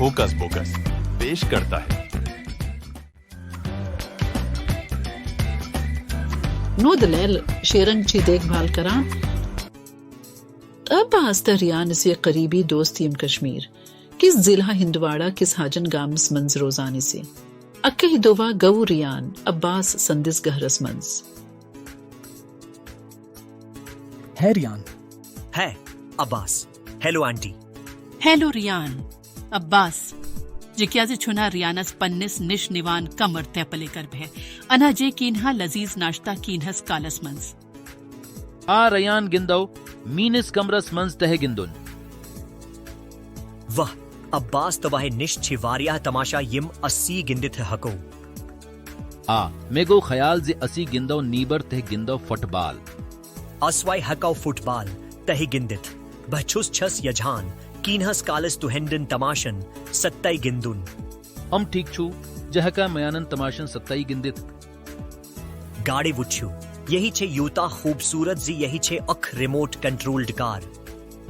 Hocus focus पेश करता है। नो दलैल शेरंची देखभाल करा। अब आस्ता रियान से करीबी दोस्त यम कश्मीर किस जिला हिंदवाड़ा किस हाजन गामस मंज रोजानी से अक्के हिदोवा गऊ रियान अब्बास संदिस गहरस मंज है रियान है Abbas. Hello aunty. Hello Riyan Abbas जिक्याजे छुना रियानस पन्निस निश निवान कमर तैपले कर भे अना जे कीन्हा लजीज नाश्ता कीन्हस कालस मंज आ रयान गिंदो मीनिस कमरस मंज तह गिंदुन। वाह अब्बास तवाहे निश छिवारिया तमाशा यिम 80 गिंदित हको। आ मेगो ख्याल जे 80 गिंदो नीबर तह गिंदो फुटबॉल अस्वाई हकाउ फुटबॉल तही गिंदित बछुस छस यजान कीन्हस कालस तुहेंडन तमाशन सत्ताई गिंदुन। हम ठीक छु जहका मयानन तमाशन सत्ताई गिंदित गाड़ी वुच्छु यही छे यूता खूबसूरत जी यही छे अख रिमोट कंट्रोल्ड कार।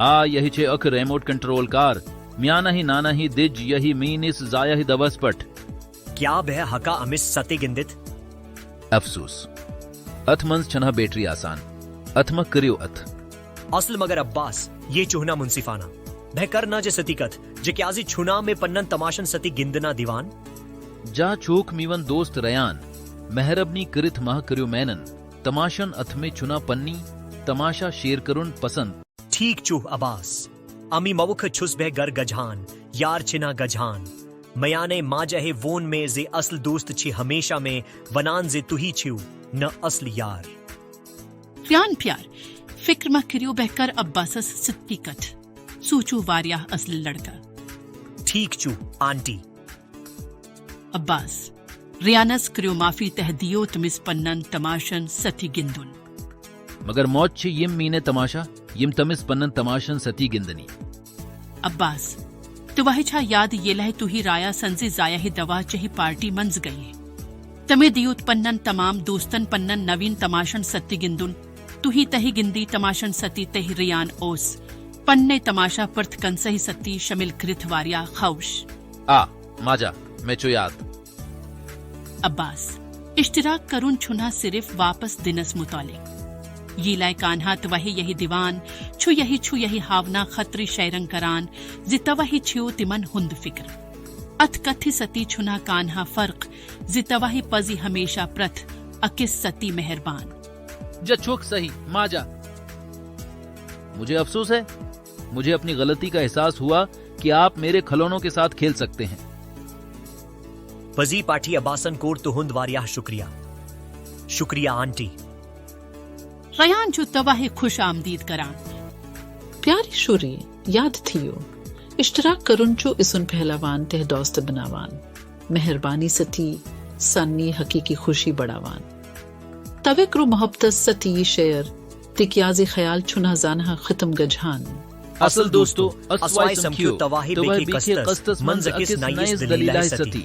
आ यही छे अख remote control car Myana he Nana he these यही मीनिस जाया ही दवस पट। क्या बह हका अमिस सते गिंदित। अफसोस अथ मंज छना बैटरी आसान अथमा करियो अथ असल मगर अब्बास ये चुहना मुंसिफाना भय करना जे सतीकत जे क्याजी छुना में पन्नन तमाशन सती गिंदना दीवान जा चोक मीवन दोस्त रयान मेहरबनी करित माह करियो मैनन तमाशन अथ में चुना पन्नी तमाशा शेर करुन पसंद। ठीक चूह अब्बास अमी मवुख छुस बह गर गजान यार छिना गजान मयाने माजहे वोन में जे असल दोस्त छी हमेशा में वनान जे तुही छिउ न असल यार। रियान प्यार फिक्र मा करियो बहकर अब्बासस सिद्दीकत सूचू वारिया असल लड़का। ठीक चू आंटी। अब्बास रियानस करियो माफी तहदियो तमिस पन्नन तमाशन सती गिंदुन मगर मौज छे यिम मीने तमाशा यिम तमिस पन्नन तमाशन सती गिंदनी। अब्बास तो वही छा याद ये लह तू ही राया संजी जाया ही दवा चही पार्टी मंज गई है तमे दियोत पन्नन तमाम दोस्तन पन्नन नवीन तमाशन सती गिंदुन तू ही तही गिंदी तमाशन सती तही रियान ओस पन्ने तमाशा पर्थ कंसही सती शमिल कृथ वारिया खौश। आ माजा मैं चो याद। अब्बास इश्तिराक करुन छुना सिर्फ वापस दिनस मुतालिक ये लाय कान्हा तवही यही दीवान छु यही हावना खतरी शैरंग करान जितवही छियो तिमन हुंद फिक्र अथ कथि सती छुना कान्हा फर्क जितवही पजी हमेशा प्रथ अकिस सती मेहरबान। जचोक सही माजा मुझे अफसोस है मुझे अपनी गलती का एहसास हुआ कि आप मेरे खिलौनों के साथ खेल सकते हैं। वजी पाठी अब्बासन कोर तुहुंद वारिया शुक्रिया शुक्रिया आंटी। रयान जो तवाहे खुश आमदीद करान प्यारी शुरी याद थियो इश्तराक करुन चो इसुन पहलावान तह दोस्त बनावान मेहरबानी सती सन्नी हकीकी खुशी बढ़ावान तवे करो मोहब्बत सती शेयर तिकियाजी ख्याल छुना जानहा खत्म गजहान असल दोस्तों अस्वाई समक्यू तवाही बेकी कस्तस मंजकिस नाइस दलीला सती।